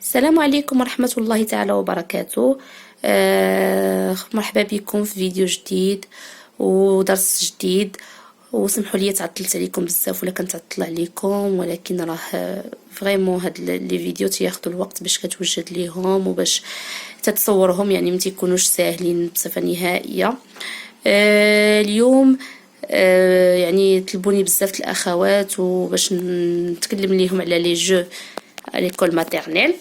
السلام عليكم ورحمة الله تعالى وبركاته. مرحبا بكم في فيديو جديد ودرس جديد. وسمحوا لي تعطلت عليكم بزاف ولا كنتعطل عليكم، ولكن راه فريمون هاد لي فيديو تياخذوا الوقت باش كتوجد ليهم وباش تتصورهم، يعني ما تيكونوش ساهلين بصفة نهائية. اليوم يعني طلبوني بزاف الاخوات وباش نتكلم ليهم على لي جو ليكول ماتيرنيل،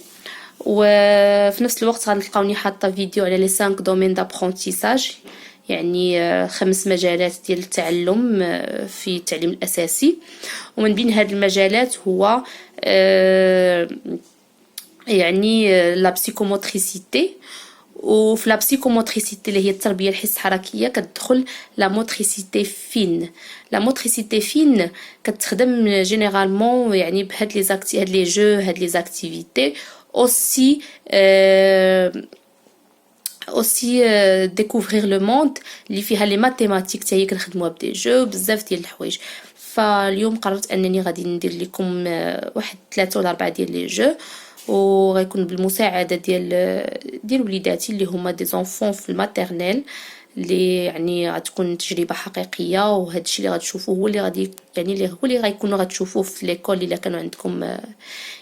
وفي نفس الوقت غنلقاوني حاطه فيديو على لي 5 دومين دابرونتيساج، يعني 5 مجالات ديال التعلم في التعليم الاساسي. ومن بين هاد المجالات هو يعني لا بسيكوموتريسيتي. وفي لا بسيكوموتريسيتي اللي هي التربيه الحس حركيه كتدخل لا موتريسيتي فين. لا موتريسيتي فين كتخدم جينيرالمون يعني بهاد لي زاكتي هاد لي جو هاد لي زاكتيفيتي aussi découvrir le monde اللي فيها لي ماتيماتيك حتى هي كنخدموها بدي جو بزاف ديال الحوايج. فاليوم قررت انني غادي ندير لكم واحد 3 ولا 4 ديال لي جو، وغيكون بالمساعده ديال وليداتي اللي هما دي زونفون في الماتيرنيل، اللي يعني غتكون تجربه حقيقيه. وهذا الشيء اللي غتشوفوه هو اللي غادي يعني اللي هو اللي غيكونوا غتشوفوه في ليكول الا كانوا عندكم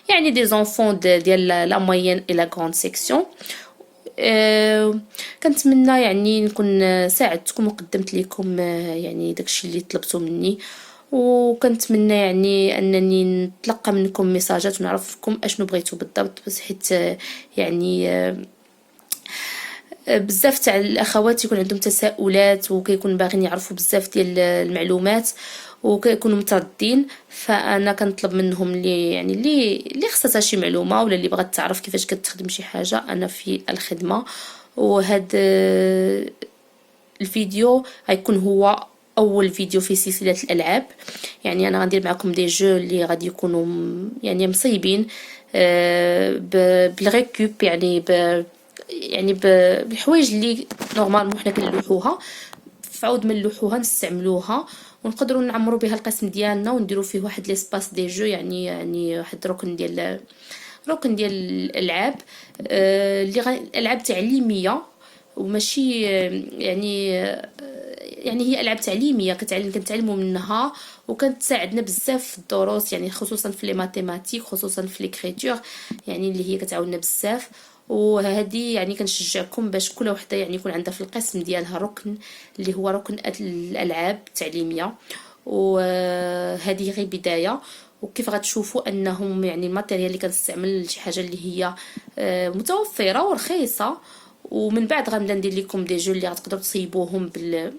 يعني دي زونفون ديال لا موين الى غراند سيكسيون. كنتمنى يعني نكون ساعدتكم وقدمت لكم يعني داكشي اللي طلبتو مني، وكنتمنى يعني انني نتلقى منكم ميساجات ونعرفكم اشنو بغيتو بالضبط، بس حيت يعني بزاف تاع الاخوات يكون عندهم تساؤلات وكيكون باغيين يعرفوا بزاف ديال المعلومات وكيكونوا متردين. فانا كنطلب منهم اللي يعني اللي خصها شي معلومه ولا اللي بغات تعرف كيفاش كتخدم شي حاجه، انا في الخدمه. وهاد الفيديو غيكون هو اول فيديو في سلسله الالعاب. يعني انا غندير معكم دي جو اللي غادي يكونوا يعني مصيبين بالغيكوب، يعني بالحوايج اللي نورمالمون حنا كنلوحوها، فعود من نلوحوها نستعملوها ونقدروا نعمروا بها القسم ديالنا ونديروا فيه واحد ليسباس دي جو، يعني واحد ركن ديال الالعاب اللي العاب تعليميه وماشي يعني هي العاب تعليميه كنتعلموا منها وكتساعدنا بزاف في الدروس، يعني خصوصا في لي ماتيماتيك، خصوصا في ليكريتور، يعني اللي هي كتعاوننا بزاف. وهذه يعني كنشجعكم باش كل وحده يعني يكون عندها في القسم ديالها ركن اللي هو ركن الالعاب التعليميه. وهذه غير بدايه، وكيف غتشوفوا انهم يعني الماتيريال اللي كنستعمل شي حاجه اللي هي متوفره ورخيصه. ومن بعد غنبدا ندير لكم دي جو اللي غتقدروا تصيبوهم بحال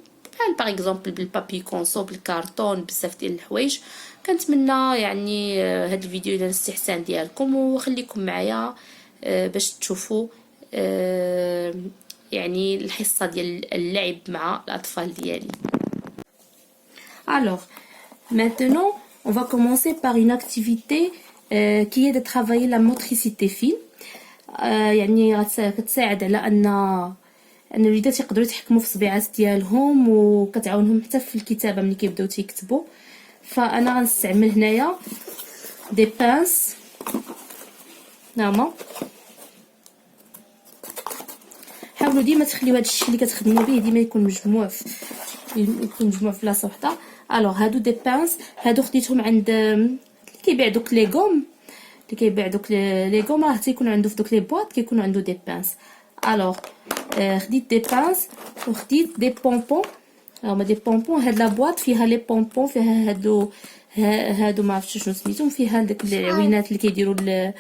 باغ اكزومبل بالبابي كونسو بالكارطون بزاف ديال الحوايج. كنتمنى يعني هذا الفيديو ينال الاستحسان ديالكم، وخليكم معايا باش تشوفوا يعني الحصه ديال اللعب مع الاطفال ديالي. Alors, maintenant, on va commencer par une activité qui est de travailler la motricité fine. يعني كتساعد على ان الوليدات يقدروا يتحكموا في الصبيعات ديالهم، وكتعاونهم حتى في الكتابه ملي كيبداو تيكتبوا. فانا غنستعمل هنايا دي بانس نعم. حاولوا ديما تخليو هذا الشيء اللي كتخدموا به ديما يكون مجموع في بلاصه وحده. الوغ هادو دي بانس، هادو خديتهم عند اللي كيبيع دوك لي غوم، راه تيكون عنده في دوك لي بواط كيكونوا عنده دي بانس. الوغ خديت دي بانس وخديت دي بونبون. هما دي بونبون، هاد لا بواط فيها لي بونبون، فيها هادو ما عرفتش شنو سميتهم، فيها داك العوينات اللي كيديروا داك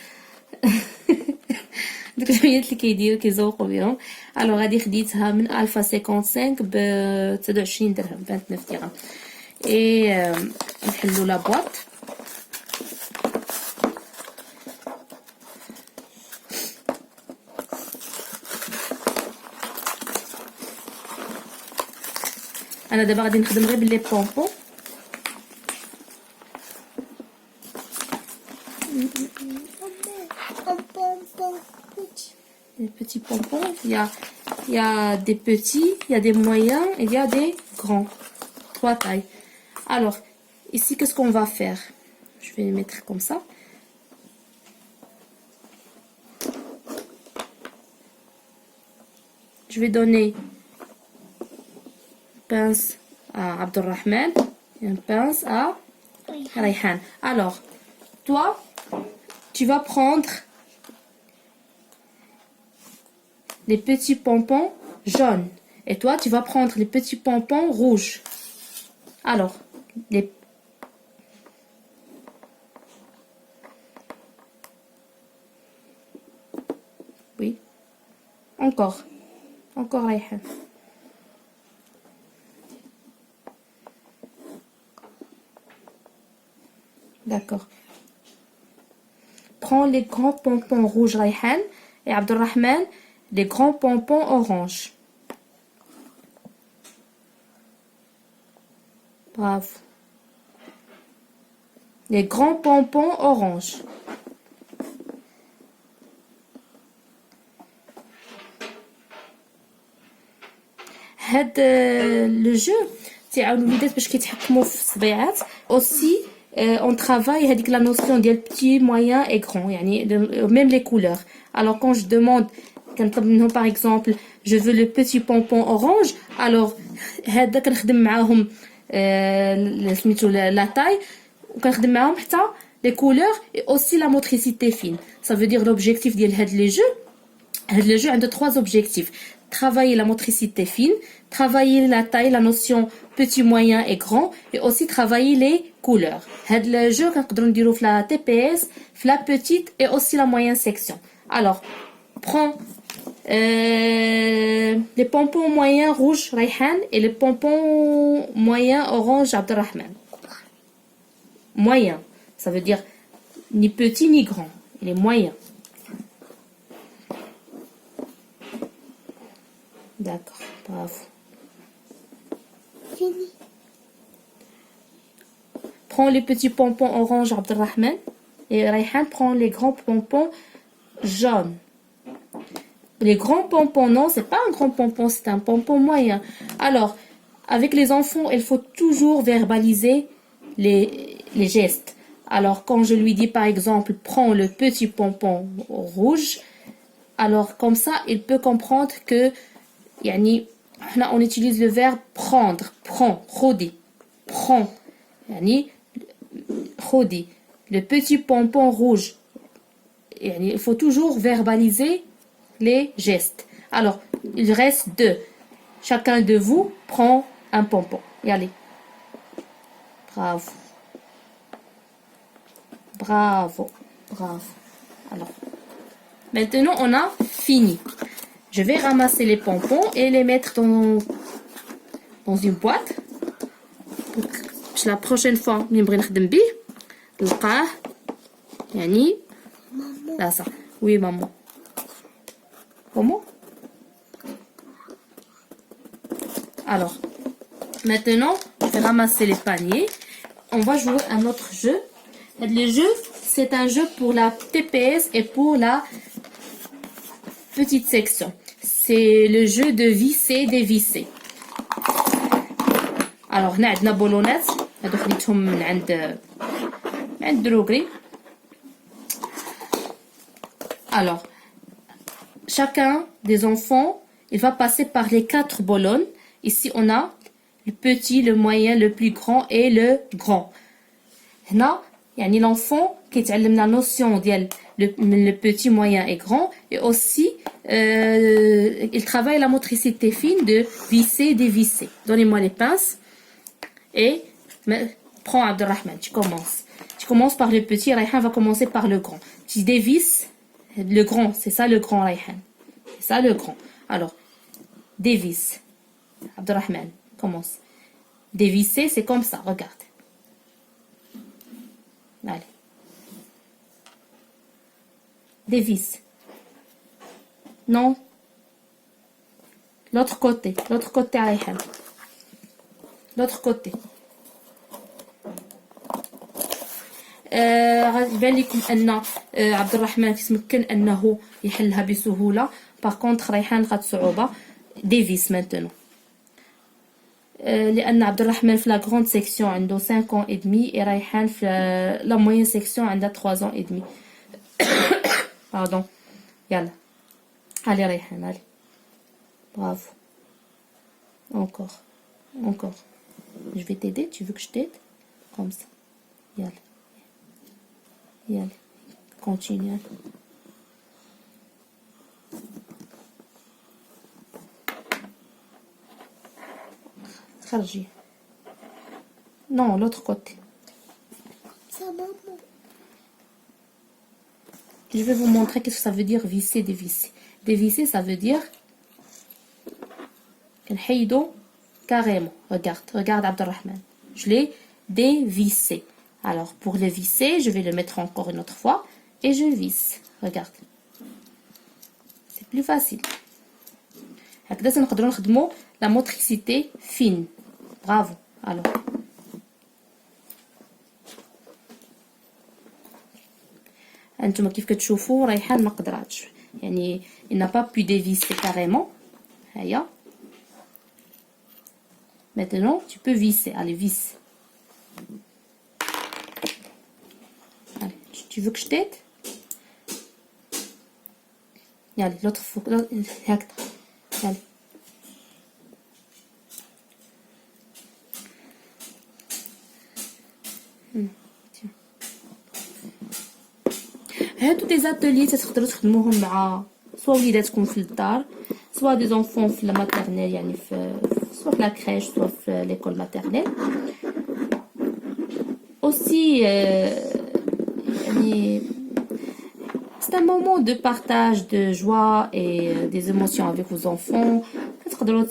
العوينات اللي كيزوقوا بهم. الوغ غادي خديتها من الفا 55 ب 29 درهم 29 درهم. اي نحلو لا بواط. انا دابا غادي نخدم غير بلي بونبون. Les petits pompons, il y a des petits, il y a des moyens et il y a des grands. 3 tailles. Alors, ici, qu'est-ce qu'on va faire? Je vais les mettre comme ça. je vais donner pince à Abdelrahman et une pince à Rayhan. Alors, toi, tu vas prendre les petits pompons jaunes. Et toi, tu vas prendre les petits pompons rouges. Alors, les... Oui. Encore. Encore, Rayhan. D'accord. Prends les grands pompons rouges, Rayhan, et Abdelrahman, les grands pompons orange. Bravo. Les grands pompons orange. Le jeu تاع الوليدات باش كيتحكموا في الصبيعات aussi on travaille هذيك la notion ديال petit moyen et grand يعني même les couleurs. Alors quand je demande كنطلب منهم par exemple je veux le petit pompon orange alors هذا كنخدم معاهم سميتو la taille وكنخدم معاهم حتى les couleurs et aussi la motricité fine. Ça veut dire l'objectif ديال هاد les jeux. هاد le jeu a trois objectifs. Travailler la motricité fine, travailler la taille, la notion petit, moyen et grand, et aussi travailler les couleurs. Le jeu qu'on نديرو في la TPS, في la petite et aussi la moyenne section. Alors, prends les pompons moyens rouges Rayhan et les pompons moyens orange Abdelrahman. Moyen, ça veut dire ni petit ni grand, il est moyen. D'accord, bravo. Fini. Prends les petits pompons orange Abdelrahman et Rayhan prend les grands pompons jaunes. Les grands pompons, non, c'est pas un grand pompon, c'est un pompon moyen. Alors, avec les enfants, il faut toujours verbaliser les gestes. Alors, quand je lui dis par exemple, prends le petit pompon rouge, alors comme ça, il peut comprendre que يعني احنا on utilise le verbe prendre, prends, خودي, prends, يعني خودي, le petit pompon rouge. يعني il faut toujours verbaliser les gestes. Alors, il reste deux. Chacun de vous prend un pompon. Et allez. Bravo. Bravo. Bravo. Alors, maintenant on a fini. Je vais ramasser les pompons et les mettre dans une boîte. باش la prochaine fois ملي نبغي نخدم بيه نلقاه يعني لا صح. Oui maman. Comment? Alors, maintenant, je vais ramasser les paniers. On va jouer un autre jeu. Le jeu, c'est un jeu pour la TPS et pour la petite section. C'est le jeu de visser, dévisser. Alors, on a des ballonnettes. هادو خديتهم من عند دروغري. Alors, chacun des enfants, il va passer par les 4 ballons. Ici, on a le petit, le moyen, le plus grand et le grand. هنا يعني l'enfant qui يتعلم la notion ديال le petit, moyen et grand et aussi il travaille la motricité fine de visser, dévisser. Donnez-moi les pinces et prends Abdelrahman, tu commences. Tu commences par le petit, Rayhan va commencer par le grand. Tu dévisses le grand, c'est ça le grand Rayhan. C'est ça le grand. Alors, dévisse. Abdelrahman, commence. Dévisser, c'est comme ça, regarde. Allez. Dévisse. Non. L'autre côté Rayhan. L'autre côté. غيبان لكم ان عبد الرحمن يتمكن انه يحلها بسهوله. باغ كونطخ ريحان لقات صعوبه. ديفيس maintenant لان عبد الرحمن في لا غروند سيكسيون عنده 5 ans et demi et ريحان في لا موين سيكسيون عندها 3 ans et demi. باردون. يلا علي ريحان علي. Bravo. Encore. Encore. Je vais t'aider. Tu veux que je t'aide? Comme ça. Yalla. Yalla. Continue. خرجي. Non, l'autre côté. Ça, maman. Je vais vous montrer qu'est-ce que ça veut dire visser, dévisser. Dévisser, ça veut dire نحيدو carrément. Regarde Abdelrahman. Je l'ai dévissé. Alors, pour le visser, je vais le mettre encore une autre fois et je visse. Regarde. C'est plus facile. هكذا نقدروا نخدموا la motricité fine. Bravo. Alors. انتم كيف كتشوفوا ريحان ما قدراتش يعني il n'a pas pu dévisser carrément. هيا. Maintenant, tu peux visser. Allez, visse. Allez, tu veux que je t'aide? Allez, l'autre fois. Allez. Tiens. هادو دي زاتولي تقدروا تخدموهم مع سوا وليداتكم في الدار سوا دي زونفون في الماتيرنيل يعني سوا في لا كريش سوا في ليكول ماتيرنيل aussi يعني c'est un moment de partage de joie et des émotions avec vos enfants كتقدروا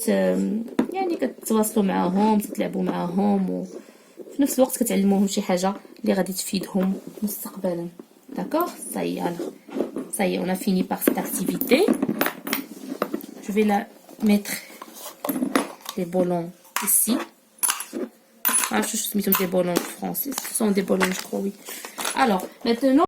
يعني كتواصلوا معاهم تلعبوا معاهم وفي نفس الوقت كتعلموهم شي حاجه اللي غادي تفيدهم مستقبلا. D'accord? Ça y est, alors. Ça y est, on a fini par cette activité. Je vais la mettre les ballons ici. Ah, je suis mis des ballons français. Ce sont des ballons, je crois, oui. Alors, maintenant,